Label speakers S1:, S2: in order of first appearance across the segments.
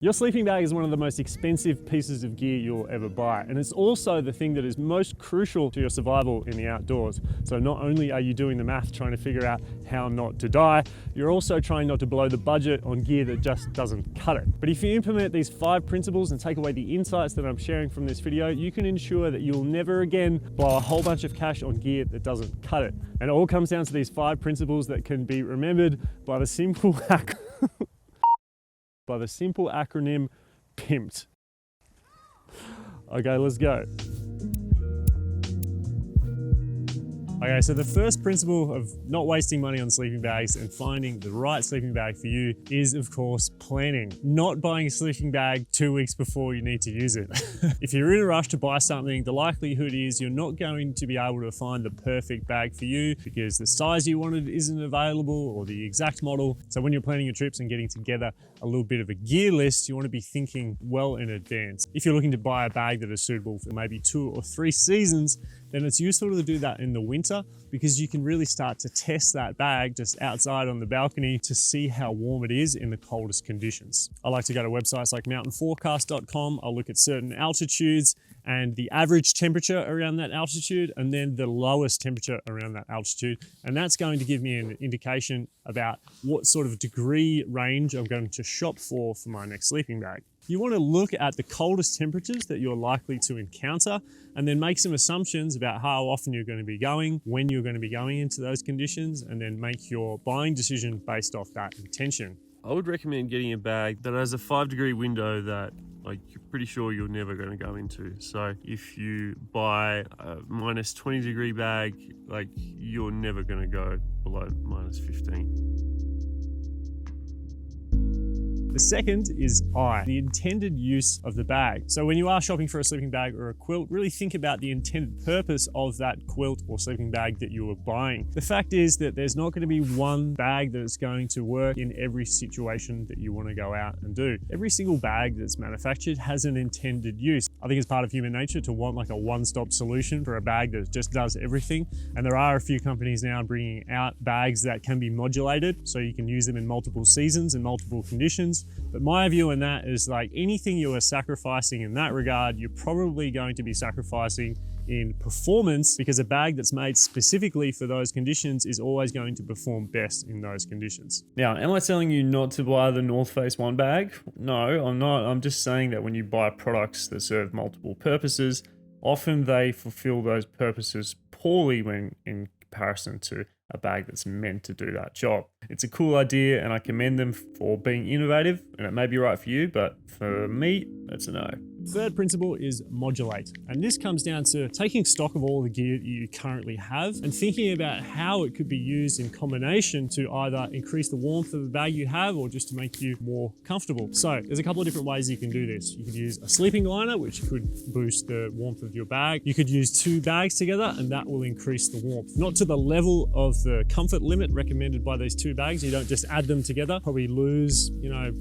S1: Your sleeping bag is one of the most expensive pieces of gear you'll ever buy, and it's also the thing that is most crucial to your survival in the outdoors. So not only are you doing the math trying to figure out how not to die, you're also trying not to blow the budget on gear that just doesn't cut it. But if you implement these 5 principles and take away the insights that I'm sharing from this video, you can ensure that you'll never again blow a whole bunch of cash on gear that doesn't cut it. And it all comes down to these 5 principles that can be remembered by the simple acronym PIMPed. Okay, let's go. Okay, so the first principle of not wasting money on sleeping bags and finding the right sleeping bag for you is, of course, planning. Not buying a sleeping bag 2 weeks before you need to use it. If you're in a rush to buy something, the likelihood is you're not going to be able to find the perfect bag for you because the size you wanted isn't available or the exact model. So when you're planning your trips and getting together a little bit of a gear list, you want to be thinking well in advance. If you're looking to buy a bag that is suitable for maybe 2 or 3 seasons, then it's useful to do that in the winter because you can really start to test that bag just outside on the balcony to see how warm it is in the coldest conditions. I like to go to websites like mountainforecast.com. I'll look at certain altitudes and the average temperature around that altitude and then the lowest temperature around that altitude. And that's going to give me an indication about what sort of degree range I'm going to shop for my next sleeping bag. You want to look at the coldest temperatures that you're likely to encounter and then make some assumptions about how often you're going to be going, when you're going to be going into those conditions, and then make your buying decision based off that intention.
S2: I would recommend getting a bag that has a 5-degree window that you're pretty sure you're never going to go into. So if you buy a minus 20-degree bag, you're never going to go below minus 15.
S1: The second is the intended use of the bag. So when you are shopping for a sleeping bag or a quilt, really think about the intended purpose of that quilt or sleeping bag that you are buying. The fact is that there's not going to be one bag that's going to work in every situation that you want to go out and do. Every single bag that's manufactured has an intended use. I think it's part of human nature to want like a one-stop solution for a bag that just does everything. And there are a few companies now bringing out bags that can be modulated, so you can use them in multiple seasons and multiple conditions. But my view on that is anything you are sacrificing in that regard, you're probably going to be sacrificing in performance because a bag that's made specifically for those conditions is always going to perform best in those conditions.
S2: Now, am I telling you not to buy the North Face One bag? No, I'm not. I'm just saying that when you buy products that serve multiple purposes, often they fulfill those purposes poorly when in comparison to a bag that's meant to do that job. It's a cool idea and I commend them for being innovative, and it may be right for you, but for me, that's a no.
S1: Third principle is modulate. And this comes down to taking stock of all the gear that you currently have and thinking about how it could be used in combination to either increase the warmth of the bag you have or just to make you more comfortable. So there's a couple of different ways you can do this. You could use a sleeping liner, which could boost the warmth of your bag. You could use 2 bags together and that will increase the warmth. Not to the level of the comfort limit recommended by these 2 bags. You don't just add them together, probably lose,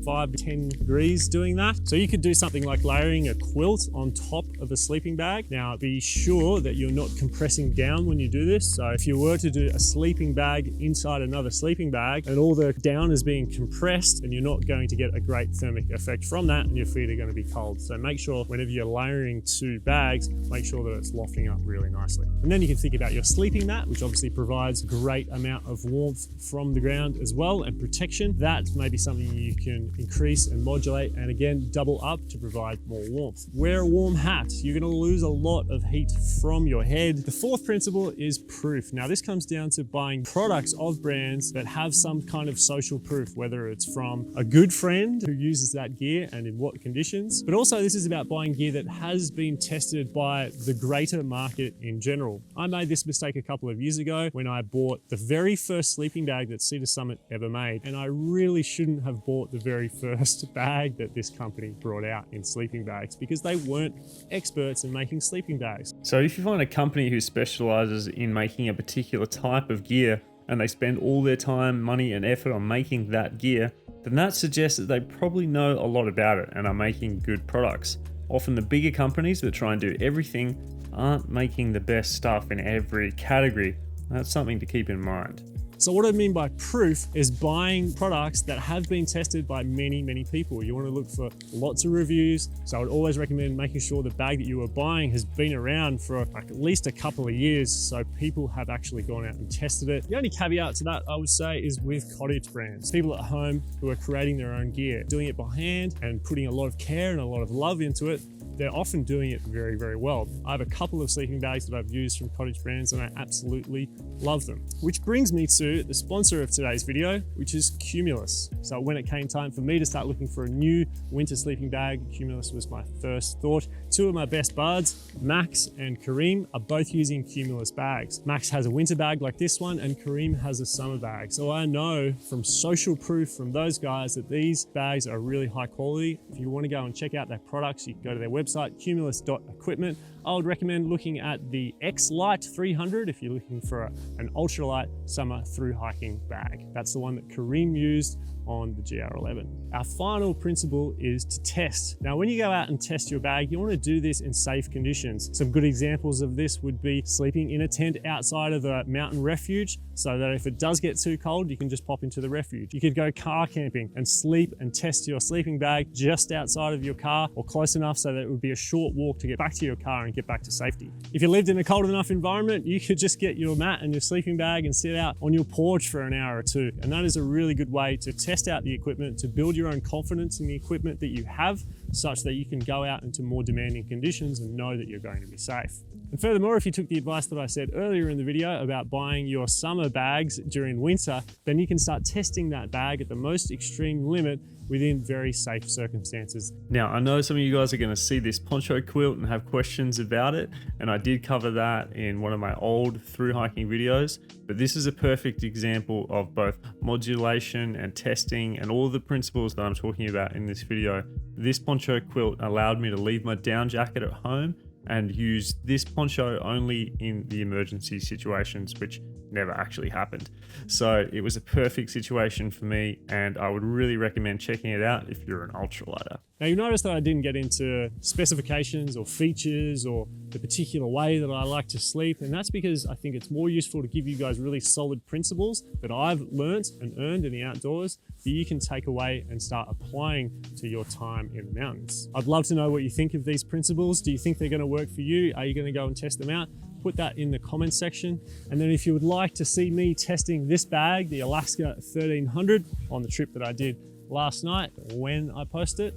S1: 5 to 10 degrees doing that. So you could do something like layering a quilt on top of a sleeping bag. Now be sure that you're not compressing down when you do this. So if you were to do a sleeping bag inside another sleeping bag and all the down is being compressed, and you're not going to get a great thermic effect from that and your feet are going to be cold. So make sure whenever you're layering 2 bags, make sure that it's lofting up really nicely. And then you can think about your sleeping mat, which obviously provides a great amount of warmth from the ground as well and protection. That may be something you can increase and modulate and again double up to provide more warmth. Wear a warm hat. You're going to lose a lot of heat from your head. The 4th principle is proof. Now this comes down to buying products of brands that have some kind of social proof, whether it's from a good friend who uses that gear and in what conditions. But also this is about buying gear that has been tested by the greater market in general. I made this mistake a couple of years ago when I bought the very first sleeping bag that Cedar Summit ever made. And I really shouldn't have bought the very first bag that this company brought out in sleeping bags because they weren't experts in making sleeping bags.
S2: So if you find a company who specializes in making a particular type of gear and they spend all their time, money and effort on making that gear, then that suggests that they probably know a lot about it and are making good products. Often the bigger companies that try and do everything aren't making the best stuff in every category. That's something to keep in mind.
S1: So what I mean by proof is buying products that have been tested by many, many people. You want to look for lots of reviews. So I would always recommend making sure the bag that you are buying has been around for like at least a couple of years, so people have actually gone out and tested it. The only caveat to that, I would say, is with cottage brands. People at home who are creating their own gear, doing it by hand and putting a lot of care and a lot of love into it, they're often doing it very, very well. I have a couple of sleeping bags that I've used from cottage brands and I absolutely love them. Which brings me to the sponsor of today's video, which is Cumulus. So when it came time for me to start looking for a new winter sleeping bag, Cumulus was my first thought. Two of my best buds, Max and Kareem, are both using Cumulus bags. Max has a winter bag like this one and Kareem has a summer bag. So I know from social proof from those guys that these bags are really high quality. If you want to go and check out their products, you can go to their website, cumulus.equipment. I would recommend looking at the X Lite 300 if you're looking for an ultralight summer through hiking bag. That's the one that Kareem used on the GR11. Our final principle is to test. Now, when you go out and test your bag, you want to do this in safe conditions. Some good examples of this would be sleeping in a tent outside of a mountain refuge, so that if it does get too cold, you can just pop into the refuge. You could go car camping and sleep and test your sleeping bag just outside of your car or close enough so that it would be a short walk to get back to your car and get back to safety. If you lived in a cold enough environment, you could just get your mat and your sleeping bag and sit out on your porch for an hour or two. And that is a really good way to test out the equipment, to build your own confidence in the equipment that you have, such that you can go out into more demanding conditions and know that you're going to be safe. And furthermore, if you took the advice that I said earlier in the video about buying your summer bags during winter, then you can start testing that bag at the most extreme limit within very safe circumstances.
S2: Now, I know some of you guys are going to see this poncho quilt and have questions about it, and I did cover that in one of my old through hiking videos, but this is a perfect example of both modulation and testing and all the principles that I'm talking about in this video. This poncho quilt allowed me to leave my down jacket at home and use this poncho only in the emergency situations, which never actually happened. So it was a perfect situation for me, and I would really recommend checking it out if you're an ultralighter.
S1: Now, you notice that I didn't get into specifications or features or the particular way that I like to sleep, and that's because I think it's more useful to give you guys really solid principles that I've learnt and earned in the outdoors that you can take away and start applying to your time in the mountains. I'd love to know what you think of these principles. Do you think they're going to work for you? Are you going to go and test them out? Put that in the comments section. And then if you would like to see me testing this bag, the Alaska 1300, on the trip that I did last night, when I post it,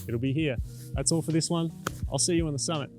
S1: it'll be here. That's all for this one. I'll see you on the summit.